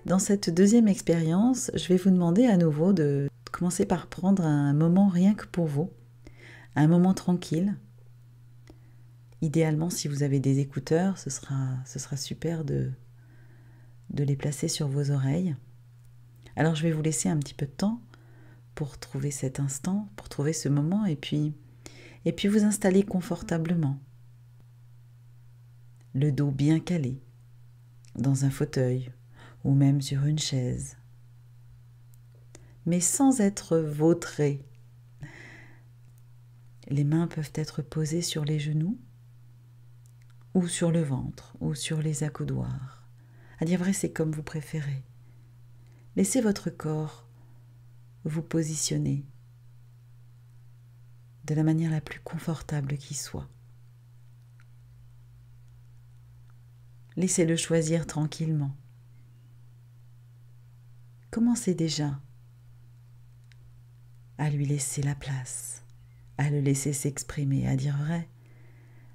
Dans cette deuxième expérience, je vais vous demander à nouveau de commencer par prendre un moment rien que pour vous, un moment tranquille. Idéalement, si vous avez des écouteurs, ce sera super de les placer sur vos oreilles. Alors je vais vous laisser un petit peu de temps pour trouver cet instant, pour trouver ce moment et puis vous installer confortablement. Le dos bien calé, dans un fauteuil ou même sur une chaise, mais sans être vautré. Les mains peuvent être posées sur les genoux ou sur le ventre ou sur les accoudoirs. À dire vrai, c'est comme vous préférez. Laissez votre corps vous positionner de la manière la plus confortable qui soit. Laissez-le choisir tranquillement. Commencez déjà à lui laisser la place, à le laisser s'exprimer, à dire vrai.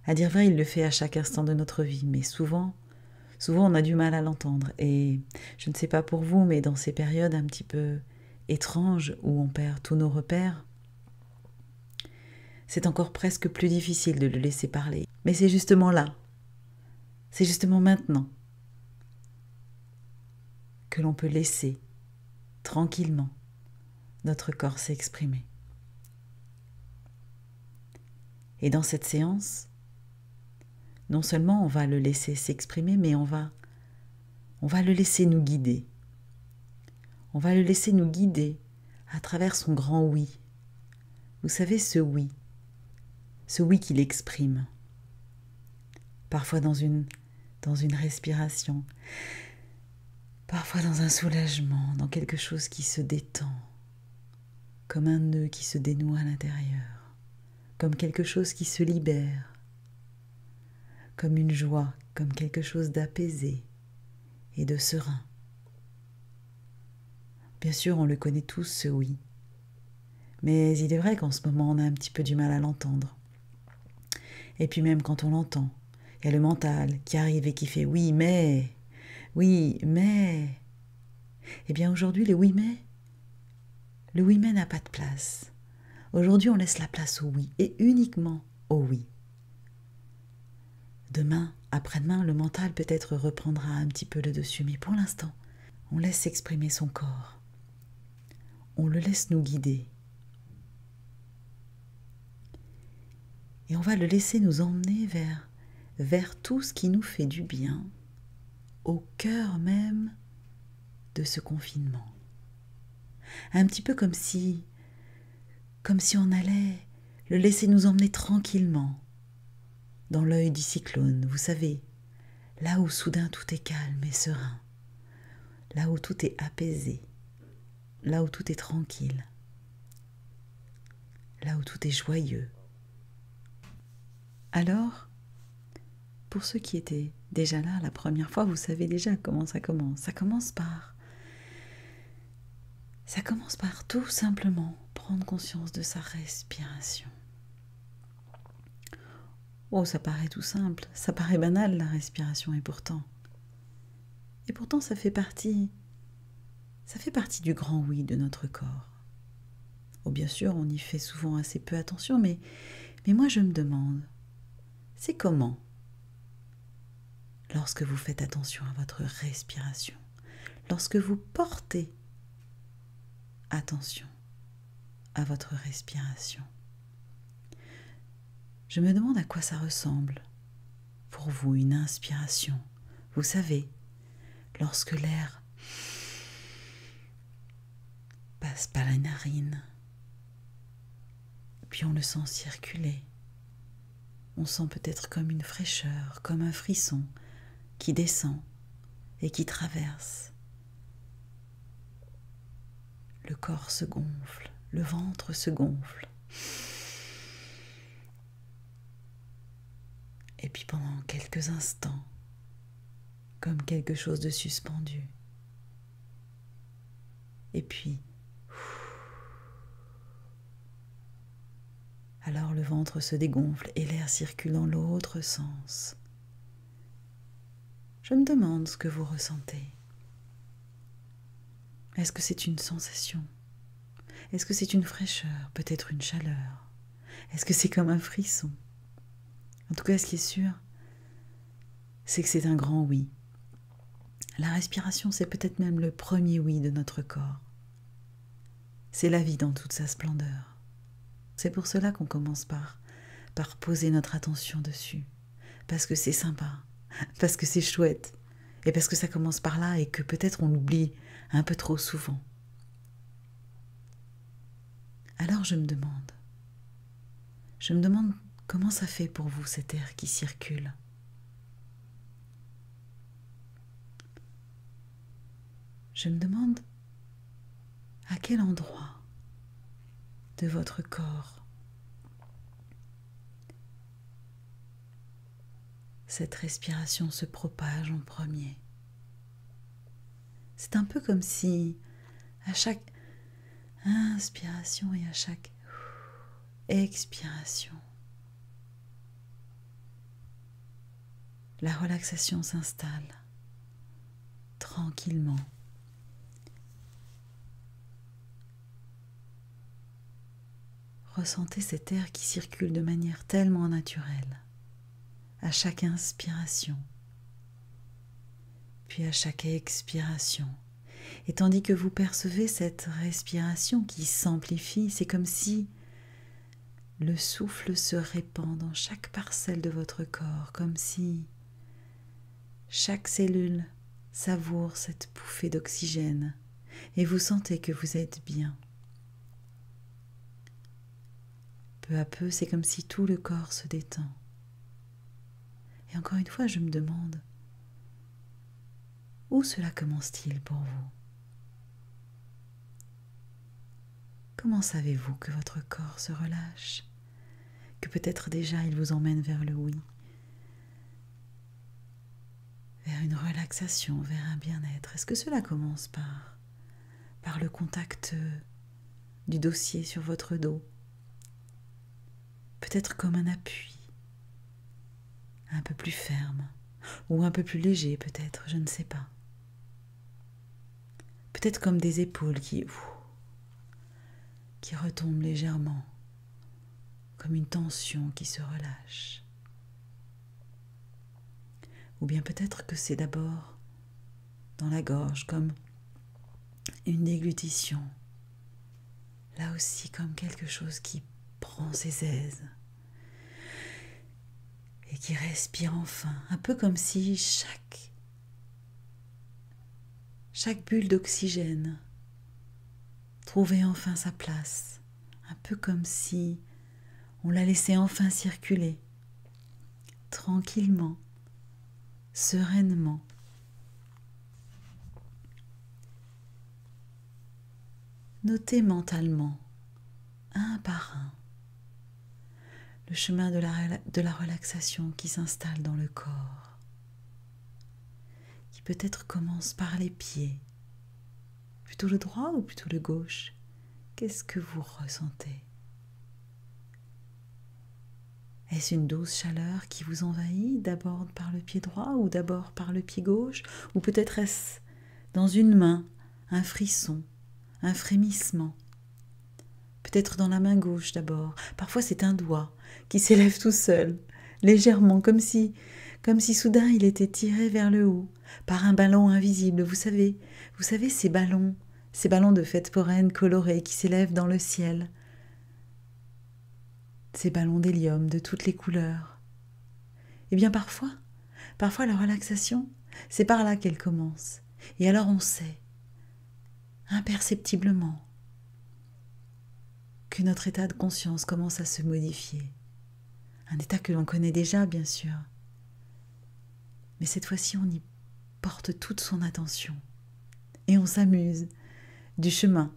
À dire vrai, il le fait à chaque instant de notre vie, mais souvent on a du mal à l'entendre. Et je ne sais pas pour vous, mais dans ces périodes un petit peu étranges où on perd tous nos repères, c'est encore presque plus difficile de le laisser parler. Mais c'est justement là, c'est justement maintenant que l'on peut laisser tranquillement notre corps s'exprimer. Et dans cette séance, non seulement on va le laisser s'exprimer, mais on va le laisser nous guider. On va le laisser nous guider à travers son grand oui. Vous savez, ce oui qu'il exprime. Parfois dans une respiration, parfois dans un soulagement, dans quelque chose qui se détend, comme un nœud qui se dénoue à l'intérieur, comme quelque chose qui se libère, comme une joie, comme quelque chose d'apaisé et de serein. Bien sûr, on le connaît tous, ce oui. Mais il est vrai qu'en ce moment, on a un petit peu du mal à l'entendre. Et puis même quand on l'entend, il y a le mental qui arrive et qui fait « oui, mais ». Eh bien aujourd'hui, le « oui, mais » n'a pas de place. Aujourd'hui, on laisse la place au « oui » et uniquement au « oui ». Demain, après-demain, le mental peut-être reprendra un petit peu le dessus, mais pour l'instant, on laisse s'exprimer son corps. On le laisse nous guider. Et on va le laisser nous emmener vers tout ce qui nous fait du bien, au cœur même de ce confinement. Un petit peu comme si on allait le laisser nous emmener tranquillement dans l'œil du cyclone, vous savez, là où soudain tout est calme et serein, là où tout est apaisé, là où tout est tranquille, là où tout est joyeux. Alors, pour ceux qui étaient déjà là la première fois, vous savez déjà comment ça commence. Ça commence par tout simplement prendre conscience de sa respiration. Oh, ça paraît tout simple, ça paraît banal la respiration, et pourtant ça fait partie du grand oui de notre corps. Oh, bien sûr, on y fait souvent assez peu attention, mais moi je me demande, c'est comment, lorsque vous faites attention à votre respiration, lorsque vous portez attention à votre respiration, je me demande à quoi ça ressemble pour vous une inspiration. Vous savez, lorsque l'air passe par la narine, puis on le sent circuler. On sent peut-être comme une fraîcheur, comme un frisson qui descend et qui traverse. Le corps se gonfle, le ventre se gonfle. Et puis pendant quelques instants, comme quelque chose de suspendu. Et puis, alors le ventre se dégonfle et l'air circule dans l'autre sens. Je me demande ce que vous ressentez. Est-ce que c'est une sensation? Est-ce que c'est une fraîcheur? Peut-être une chaleur? Est-ce que c'est comme un frisson? En tout cas, ce qui est sûr, c'est que c'est un grand oui. La respiration, c'est peut-être même le premier oui de notre corps. C'est la vie dans toute sa splendeur. C'est pour cela qu'on commence par poser notre attention dessus. Parce que c'est sympa, parce que c'est chouette, et parce que ça commence par là et que peut-être on l'oublie un peu trop souvent. Alors je me demande comment ça fait pour vous cet air qui circule. Je me demande à quel endroit de votre corps cette respiration se propage en premier. C'est un peu comme si à chaque inspiration et à chaque expiration, la relaxation s'installe tranquillement. Ressentez cet air qui circule de manière tellement naturelle, à chaque inspiration, puis à chaque expiration. Et tandis que vous percevez cette respiration qui s'amplifie, c'est comme si le souffle se répand dans chaque parcelle de votre corps, comme si chaque cellule savoure cette bouffée d'oxygène et vous sentez que vous êtes bien. Peu à peu, c'est comme si tout le corps se détend. Et encore une fois, je me demande, où cela commence-t-il pour vous? Comment savez-vous que votre corps se relâche? Que peut-être déjà il vous emmène vers le oui, vers une relaxation, vers un bien-être? Est-ce que cela commence par le contact du dossier sur votre dos? Peut-être comme un appui, un peu plus ferme, ou un peu plus léger peut-être, je ne sais pas. Peut-être comme des épaules qui retombent légèrement, comme une tension qui se relâche. Ou bien peut-être que c'est d'abord dans la gorge, comme une déglutition. Là aussi, comme quelque chose qui prend ses aises et qui respire enfin, un peu comme si chaque bulle d'oxygène trouvait enfin sa place, un peu comme si on la laissait enfin circuler, tranquillement, sereinement. Notez mentalement, un par un, le chemin de la relaxation qui s'installe dans le corps, qui peut-être commence par les pieds, plutôt le droit ou plutôt le gauche? Qu'est-ce que vous ressentez? Est-ce une douce chaleur qui vous envahit, d'abord par le pied droit ou d'abord par le pied gauche? Ou peut-être est-ce dans une main un frisson, un frémissement? Peut-être dans la main gauche d'abord. Parfois c'est un doigt qui s'élève tout seul, légèrement, comme si soudain il était tiré vers le haut par un ballon invisible. Vous savez ces ballons de fête foraine colorés qui s'élèvent dans le ciel. Ces ballons d'hélium de toutes les couleurs. Eh bien parfois la relaxation, c'est par là qu'elle commence. Et alors on sait, imperceptiblement, que notre état de conscience commence à se modifier. Un état que l'on connaît déjà, bien sûr. Mais cette fois-ci, on y porte toute son attention. Et on s'amuse du chemin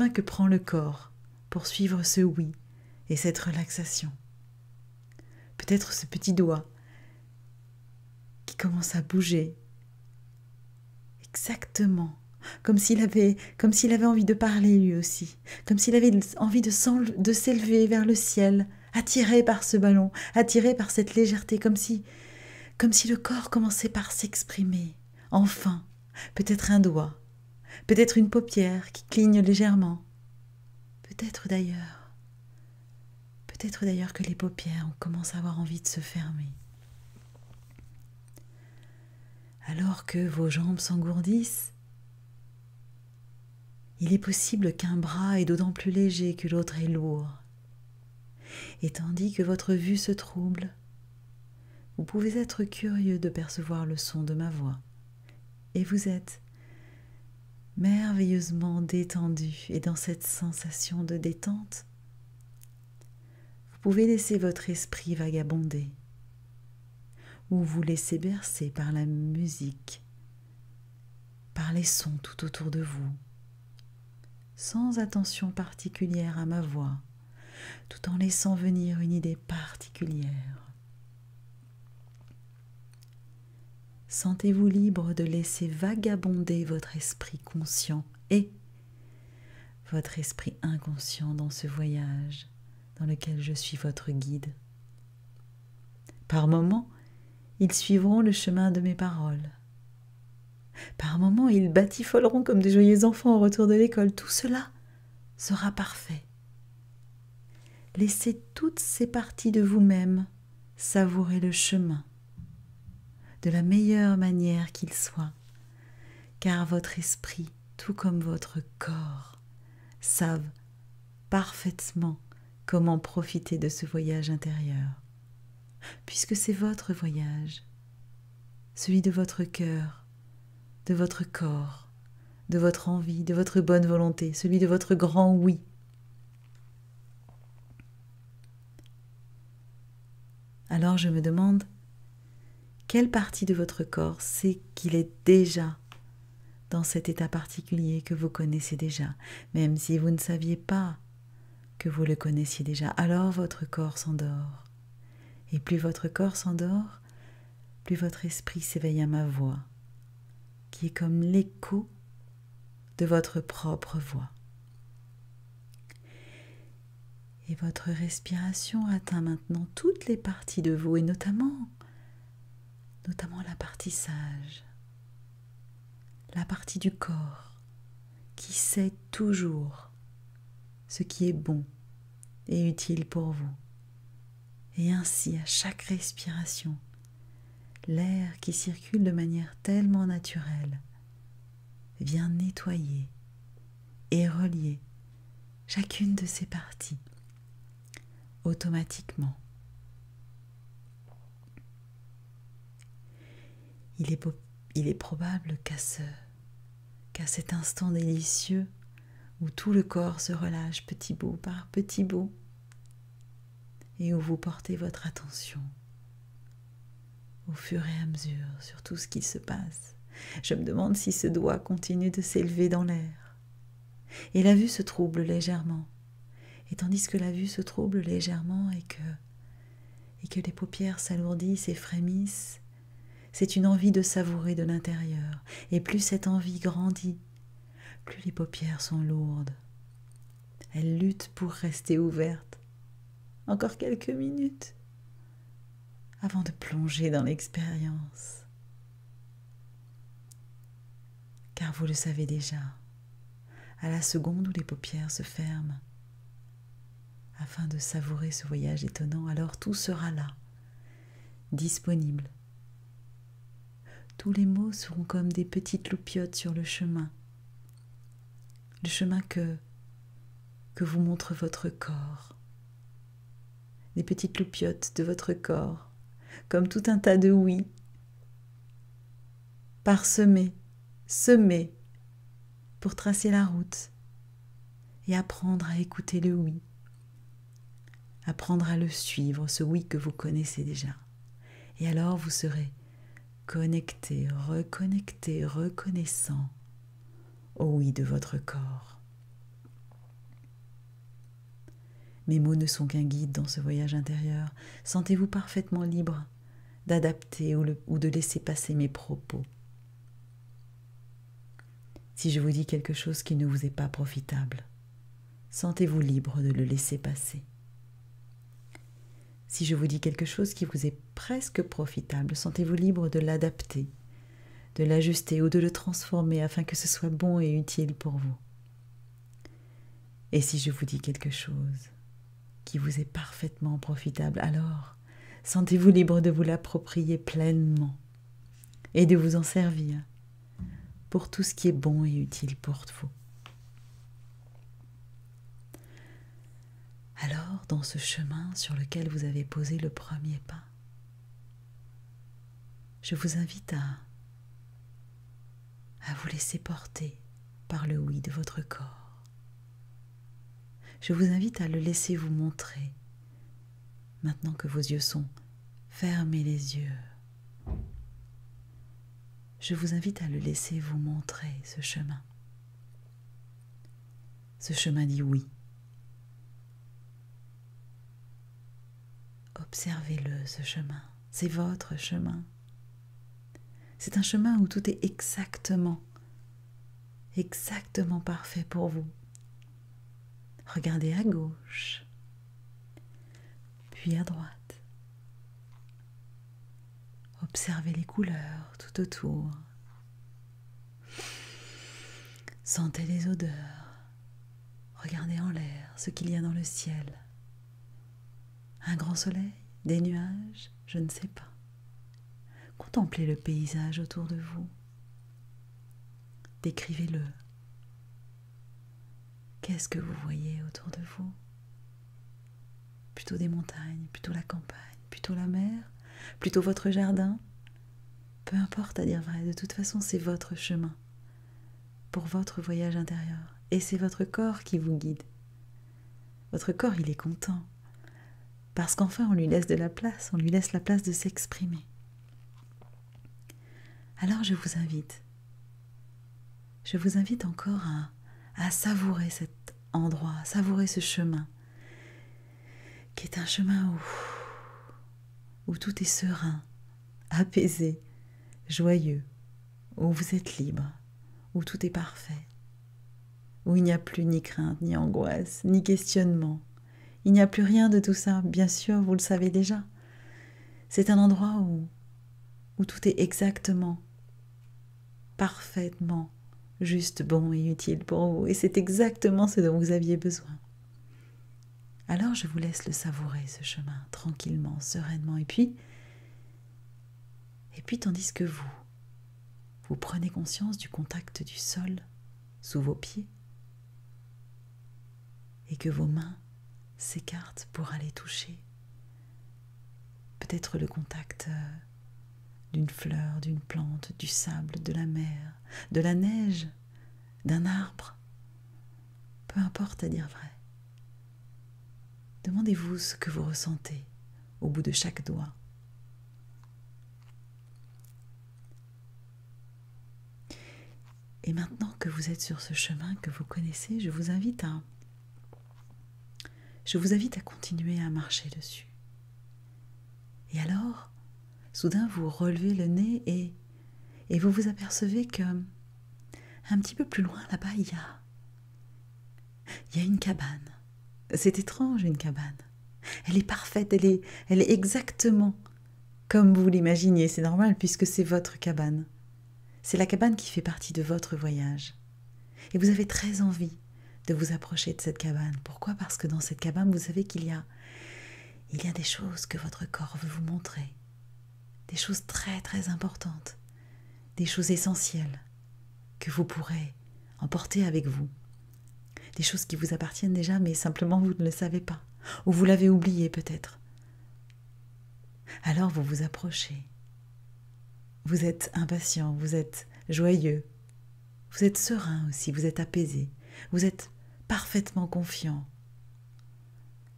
que prend le corps pour suivre ce oui et cette relaxation. Peut-être ce petit doigt qui commence à bouger exactement comme s'il avait envie de parler lui aussi, comme s'il avait envie de s'élever vers le ciel, attiré par ce ballon, attiré par cette légèreté, comme si le corps commençait par s'exprimer. Enfin, peut-être un doigt peut-être une paupière qui cligne légèrement, peut-être d'ailleurs que les paupières commencent à avoir envie de se fermer. Alors que vos jambes s'engourdissent, il est possible qu'un bras est d'autant plus léger que l'autre est lourd. Et tandis que votre vue se trouble, vous pouvez être curieux de percevoir le son de ma voix. Et vous êtes merveilleusement détendu. Et dans cette sensation de détente, vous pouvez laisser votre esprit vagabonder ou vous laisser bercer par la musique, par les sons tout autour de vous, sans attention particulière à ma voix, tout en laissant venir une idée particulière. Sentez-vous libre de laisser vagabonder votre esprit conscient et votre esprit inconscient dans ce voyage dans lequel je suis votre guide. Par moments, ils suivront le chemin de mes paroles. Par moments, ils batifoleront comme de joyeux enfants au retour de l'école. Tout cela sera parfait. Laissez toutes ces parties de vous-même savourer le chemin de la meilleure manière qu'il soit, car votre esprit, tout comme votre corps, savent parfaitement comment profiter de ce voyage intérieur, puisque c'est votre voyage, celui de votre cœur, de votre corps, de votre envie, de votre bonne volonté, celui de votre grand oui. Alors je me demande, quelle partie de votre corps sait qu'il est déjà dans cet état particulier que vous connaissez déjà, même si vous ne saviez pas que vous le connaissiez déjà, alors votre corps s'endort. Et plus votre corps s'endort, plus votre esprit s'éveille à ma voix, qui est comme l'écho de votre propre voix. Et votre respiration atteint maintenant toutes les parties de vous, et notamment la partie sage, la partie du corps qui sait toujours ce qui est bon et utile pour vous. Et ainsi, à chaque respiration, l'air qui circule de manière tellement naturelle vient nettoyer et relier chacune de ces parties automatiquement. Il est probable qu'à cet instant délicieux où tout le corps se relâche petit bout par petit bout et où vous portez votre attention au fur et à mesure sur tout ce qui se passe, je me demande si ce doigt continue de s'élever dans l'air. Et la vue se trouble légèrement. Et tandis que la vue se trouble légèrement et que les paupières s'alourdissent et frémissent, c'est une envie de savourer de l'intérieur. Et plus cette envie grandit, plus les paupières sont lourdes. Elles luttent pour rester ouvertes. Encore quelques minutes avant de plonger dans l'expérience. Car vous le savez déjà, à la seconde où les paupières se ferment, afin de savourer ce voyage étonnant, alors tout sera là, disponible. Tous les mots seront comme des petites loupiottes sur le chemin que vous montre votre corps, des petites loupiottes de votre corps, comme tout un tas de oui, parsemés, semés, pour tracer la route et apprendre à écouter le oui, apprendre à le suivre, ce oui que vous connaissez déjà. Et alors vous serez connecté, reconnecté, reconnaissant au oui de votre corps. Mes mots ne sont qu'un guide dans ce voyage intérieur. Sentez-vous parfaitement libre d'adapter ou de laisser passer mes propos. Si je vous dis quelque chose qui ne vous est pas profitable, sentez-vous libre de le laisser passer. Si je vous dis quelque chose qui vous est presque profitable, sentez-vous libre de l'adapter, de l'ajuster ou de le transformer afin que ce soit bon et utile pour vous. Et si je vous dis quelque chose qui vous est parfaitement profitable, alors sentez-vous libre de vous l'approprier pleinement et de vous en servir pour tout ce qui est bon et utile pour vous. Alors, dans ce chemin sur lequel vous avez posé le premier pas, je vous invite à vous laisser porter par le oui de votre corps. Je vous invite à le laisser vous montrer, maintenant que vos yeux sont fermés les yeux. Je vous invite à le laisser vous montrer ce chemin. Ce chemin dit oui. Observez-le, ce chemin. C'est votre chemin. C'est un chemin où tout est exactement parfait pour vous. Regardez à gauche, puis à droite. Observez les couleurs tout autour. Sentez les odeurs. Regardez en l'air ce qu'il y a dans le ciel. Un grand soleil, des nuages, je ne sais pas. Contemplez le paysage autour de vous. Décrivez-le. Qu'est-ce que vous voyez autour de vous? Plutôt des montagnes, plutôt la campagne, plutôt la mer, plutôt votre jardin? Peu importe, à dire vrai, de toute façon c'est votre chemin pour votre voyage intérieur. Et c'est votre corps qui vous guide. Votre corps, il est content. Parce qu'enfin, on lui laisse de la place, on lui laisse la place de s'exprimer. Alors je vous invite encore à savourer cet endroit, à savourer ce chemin, qui est un chemin où tout est serein, apaisé, joyeux, où vous êtes libre, où tout est parfait, où il n'y a plus ni crainte, ni angoisse, ni questionnement. Il n'y a plus rien de tout ça, bien sûr, vous le savez déjà. C'est un endroit où tout est exactement, parfaitement, juste bon et utile pour vous. Et c'est exactement ce dont vous aviez besoin. Alors je vous laisse le savourer, ce chemin, tranquillement, sereinement. Et puis tandis que vous prenez conscience du contact du sol sous vos pieds et que vos mains s'écartent pour aller toucher peut-être le contact d'une fleur, d'une plante, du sable, de la mer, de la neige, d'un arbre. Peu importe, à dire vrai. Demandez-vous ce que vous ressentez au bout de chaque doigt. Et maintenant que vous êtes sur ce chemin que vous connaissez, je vous invite à continuer à marcher dessus. Et alors, soudain, vous relevez le nez et vous vous apercevez que un petit peu plus loin, là-bas, il y a une cabane. C'est étrange, une cabane. Elle est parfaite, elle est exactement comme vous l'imaginiez. C'est normal puisque c'est votre cabane. C'est la cabane qui fait partie de votre voyage. Et vous avez très envie de vous approcher de cette cabane. Pourquoi? Parce que dans cette cabane, vous savez qu'il y a des choses que votre corps veut vous montrer. Des choses très très importantes. Des choses essentielles que vous pourrez emporter avec vous. Des choses qui vous appartiennent déjà, mais simplement vous ne le savez pas. Ou vous l'avez oublié peut-être. Alors vous vous approchez. Vous êtes impatient, vous êtes joyeux. Vous êtes serein aussi, vous êtes apaisé. Vous êtes parfaitement confiant.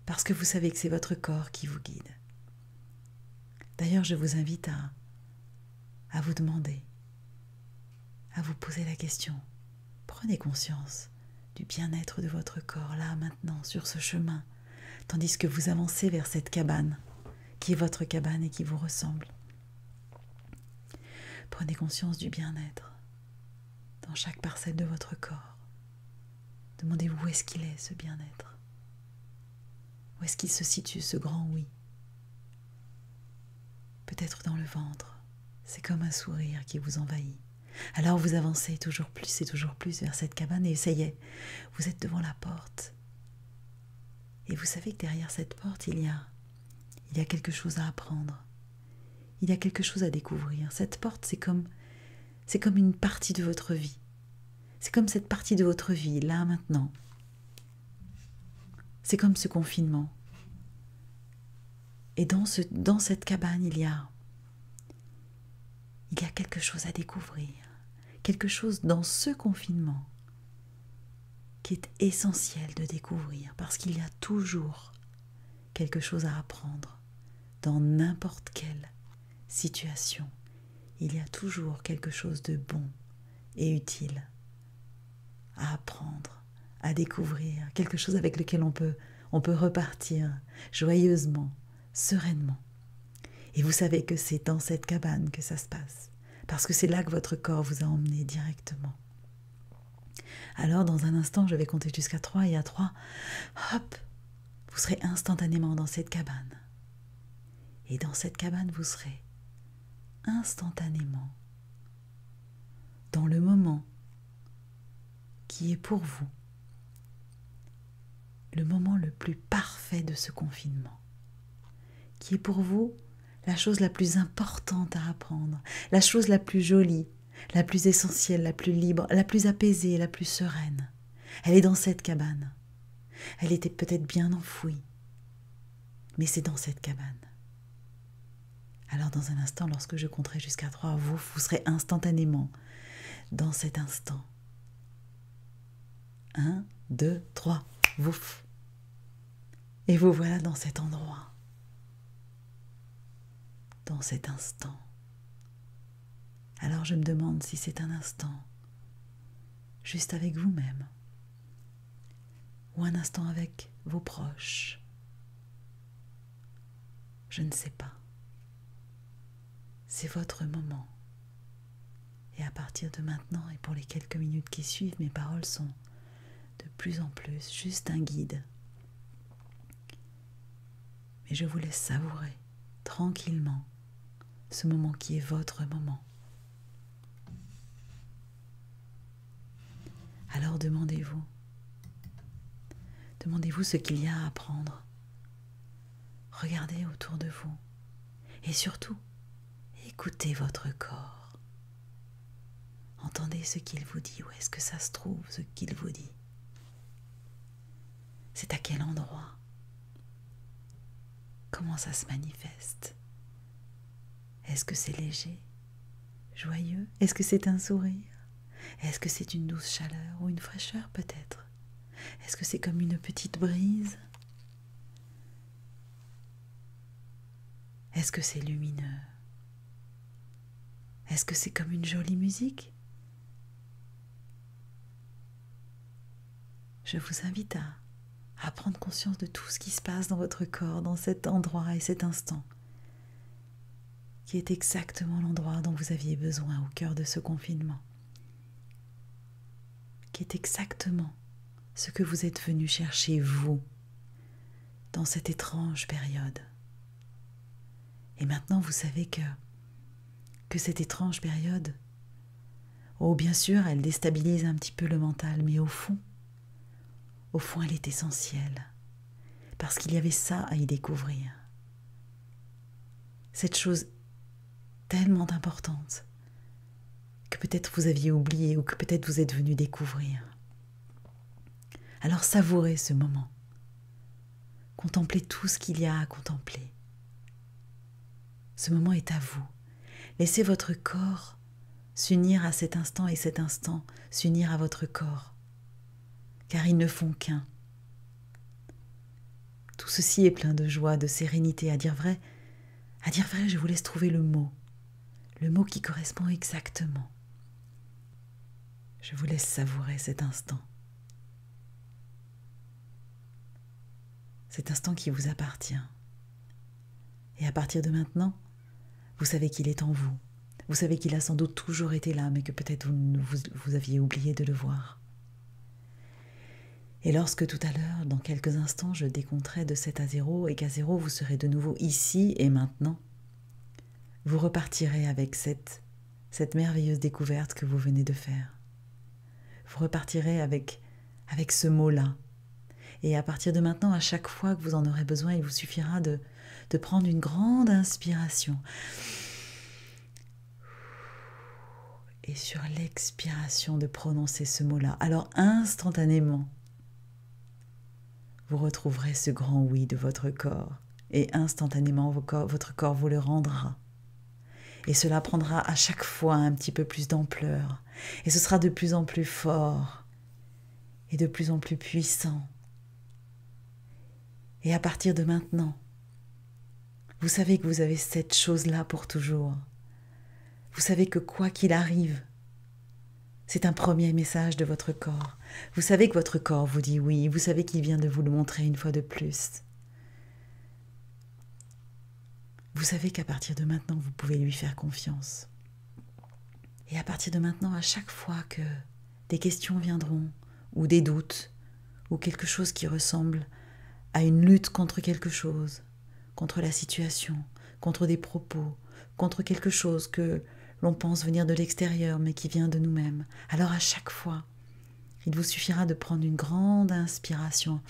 Parce que vous savez que c'est votre corps qui vous guide. D'ailleurs, je vous invite à vous demander, à vous poser la question. Prenez conscience du bien-être de votre corps, là, maintenant, sur ce chemin, tandis que vous avancez vers cette cabane, qui est votre cabane et qui vous ressemble. Prenez conscience du bien-être dans chaque parcelle de votre corps. Demandez-vous où est-ce qu'il est, ce bien-être. Où est-ce qu'il se situe, ce grand oui? Peut-être dans le ventre. C'est comme un sourire qui vous envahit. Alors vous avancez toujours plus et toujours plus vers cette cabane et ça y est, vous êtes devant la porte. Et vous savez que derrière cette porte, il y a quelque chose à apprendre. Il y a quelque chose à découvrir. Cette porte, c'est comme une partie de votre vie. C'est comme cette partie de votre vie, là, maintenant. C'est comme ce confinement. Et dans cette cabane, il y a quelque chose à découvrir. Quelque chose dans ce confinement qui est essentiel de découvrir, parce qu'il y a toujours quelque chose à apprendre. Dans n'importe quelle situation, il y a toujours quelque chose de bon et utile à apprendre, à découvrir, quelque chose avec lequel on peut repartir joyeusement, sereinement. Et vous savez que c'est dans cette cabane que ça se passe, parce que c'est là que votre corps vous a emmené directement. Alors, dans un instant, je vais compter jusqu'à 3, et à 3, hop, vous serez instantanément dans cette cabane. Et dans cette cabane, vous serez instantanément dans le moment qui est pour vous le moment le plus parfait de ce confinement, qui est pour vous la chose la plus importante à apprendre, la chose la plus jolie, la plus essentielle, la plus libre, la plus apaisée, la plus sereine. Elle est dans cette cabane. Elle était peut-être bien enfouie, mais c'est dans cette cabane. Alors dans un instant, lorsque je compterai jusqu'à 3, vous serez instantanément dans cet instant. 1, 2, 3, vouf. Et vous voilà dans cet endroit, dans cet instant. Alors je me demande si c'est un instant juste avec vous-même, ou un instant avec vos proches. Je ne sais pas. C'est votre moment. Et à partir de maintenant et pour les quelques minutes qui suivent, mes paroles sont de plus en plus juste un guide. Mais je vous laisse savourer tranquillement ce moment qui est votre moment. Alors demandez-vous ce qu'il y a à apprendre. Regardez autour de vous et surtout, écoutez votre corps. Entendez ce qu'il vous dit, où est-ce que ça se trouve, ce qu'il vous dit. C'est à quel endroit? Comment ça se manifeste? Est-ce que c'est léger, joyeux? Est-ce que c'est un sourire? Est-ce que c'est une douce chaleur ou une fraîcheur peut-être? Est-ce que c'est comme une petite brise? Est-ce que c'est lumineux? Est-ce que c'est comme une jolie musique? Je vous invite à prendre conscience de tout ce qui se passe dans votre corps, dans cet endroit et cet instant, qui est exactement l'endroit dont vous aviez besoin au cœur de ce confinement, qui est exactement ce que vous êtes venu chercher, vous, dans cette étrange période. Et maintenant, vous savez que cette étrange période, oh bien sûr, elle déstabilise un petit peu le mental, mais au fond, elle est essentielle, parce qu'il y avait ça à y découvrir. Cette chose tellement importante que peut-être vous aviez oublié ou que peut-être vous êtes venu découvrir. Alors savourez ce moment. Contemplez tout ce qu'il y a à contempler. Ce moment est à vous. Laissez votre corps s'unir à cet instant et cet instant s'unir à votre corps, car ils ne font qu'un. Tout ceci est plein de joie, de sérénité. À dire vrai, je vous laisse trouver le mot qui correspond exactement. Je vous laisse savourer cet instant qui vous appartient. Et à partir de maintenant, vous savez qu'il est en vous. Vous savez qu'il a sans doute toujours été là, mais que peut-être vous aviez oublié de le voir. Et lorsque tout à l'heure, dans quelques instants, je décompterai de 7 à 0 et qu'à 0, vous serez de nouveau ici et maintenant, vous repartirez avec cette cette merveilleuse découverte que vous venez de faire. Vous repartirez avec ce mot-là. Et à partir de maintenant, à chaque fois que vous en aurez besoin, il vous suffira de prendre une grande inspiration. Et sur l'expiration, de prononcer ce mot-là. Alors instantanément, vous retrouverez ce grand oui de votre corps. Et instantanément, votre corps vous le rendra. Et cela prendra à chaque fois un petit peu plus d'ampleur. Et ce sera de plus en plus fort. Et de plus en plus puissant. Et à partir de maintenant, vous savez que vous avez cette chose-là pour toujours. Vous savez que quoi qu'il arrive, c'est un premier message de votre corps. Vous savez que votre corps vous dit oui. Vous savez qu'il vient de vous le montrer une fois de plus. Vous savez qu'à partir de maintenant, vous pouvez lui faire confiance. Et à partir de maintenant, à chaque fois que des questions viendront, ou des doutes, ou quelque chose qui ressemble à une lutte contre quelque chose, contre la situation, contre des propos, contre quelque chose que l'on pense venir de l'extérieur, mais qui vient de nous-mêmes. Alors à chaque fois, il vous suffira de prendre une grande inspiration.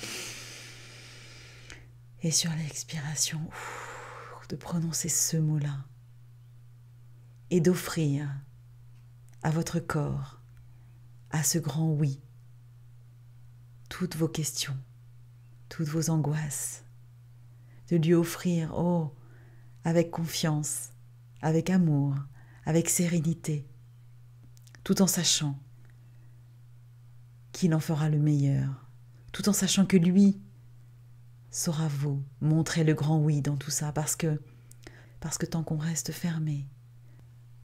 Et sur l'expiration, de prononcer ce mot-là. Et d'offrir à votre corps, à ce grand oui, toutes vos questions, toutes vos angoisses. De lui offrir, avec confiance, avec amour, avec sérénité, tout en sachant qu'il en fera le meilleur, tout en sachant que lui saura vous montrer le grand oui dans tout ça, parce que tant qu'on reste fermé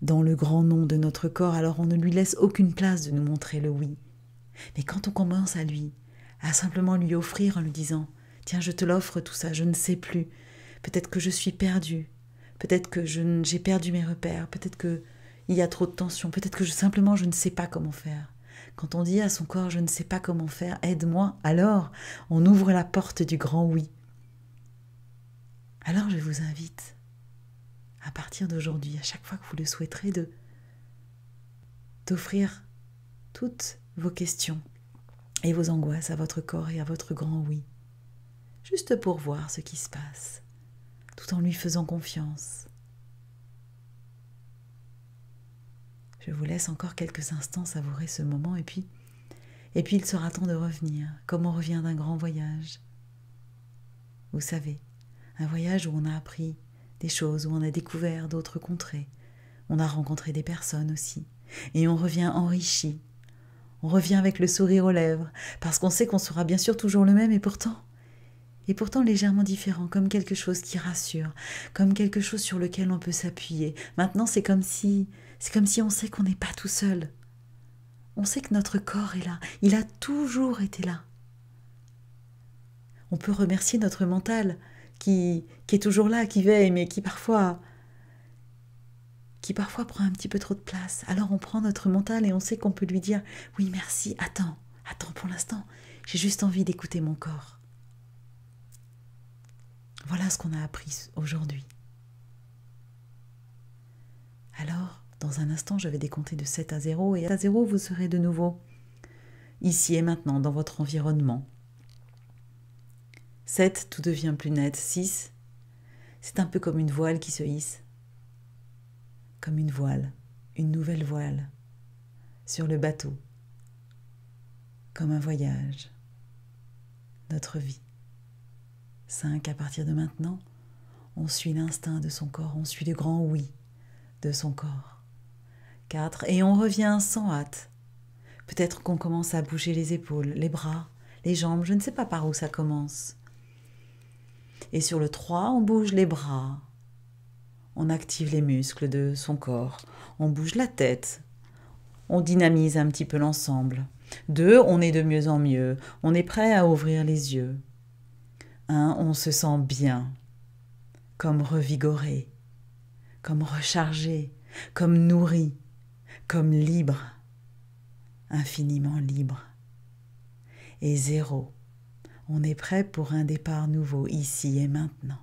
dans le grand non de notre corps, alors on ne lui laisse aucune place de nous montrer le oui. Mais quand on commence à simplement lui offrir en lui disant « Tiens, je te l'offre tout ça, je ne sais plus, peut-être que je suis perdue, peut-être que j'ai perdu mes repères, peut-être qu'il y a trop de tension, peut-être que simplement je ne sais pas comment faire. » Quand on dit à son corps « Je ne sais pas comment faire, aide-moi », alors on ouvre la porte du grand oui. Alors je vous invite, à partir d'aujourd'hui, à chaque fois que vous le souhaiterez, d'offrir toutes vos questions et vos angoisses à votre corps et à votre grand oui, juste pour voir ce qui se passe, tout en lui faisant confiance. Je vous laisse encore quelques instants savourer ce moment et puis il sera temps de revenir, comme on revient d'un grand voyage. Vous savez, un voyage où on a appris des choses, où on a découvert d'autres contrées, on a rencontré des personnes aussi, et on revient enrichi, on revient avec le sourire aux lèvres, parce qu'on sait qu'on sera bien sûr toujours le même et pourtant légèrement différent, comme quelque chose qui rassure, comme quelque chose sur lequel on peut s'appuyer. Maintenant, c'est comme si on sait qu'on n'est pas tout seul. On sait que notre corps est là, il a toujours été là. On peut remercier notre mental qui est toujours là, qui veille, mais qui parfois prend un petit peu trop de place. Alors on prend notre mental et on sait qu'on peut lui dire « Oui, merci, attends pour l'instant, j'ai juste envie d'écouter mon corps. » Voilà ce qu'on a appris aujourd'hui. Alors, dans un instant, je vais décompter de 7 à 0, et à 0, vous serez de nouveau ici et maintenant, dans votre environnement. 7, tout devient plus net. 6, c'est un peu comme une voile qui se hisse. Comme une voile, une nouvelle voile, sur le bateau. Comme un voyage, notre vie. 5, à partir de maintenant, on suit l'instinct de son corps, on suit le grand oui de son corps. 4, et on revient sans hâte. Peut-être qu'on commence à bouger les épaules, les bras, les jambes, je ne sais pas par où ça commence. Et sur le 3, on bouge les bras, on active les muscles de son corps, on bouge la tête, on dynamise un petit peu l'ensemble. 2, on est de mieux en mieux, on est prêt à ouvrir les yeux. 1, on se sent bien, comme revigoré, comme rechargé, comme nourri, comme libre, infiniment libre. Et 0, on est prêt pour un départ nouveau, ici et maintenant.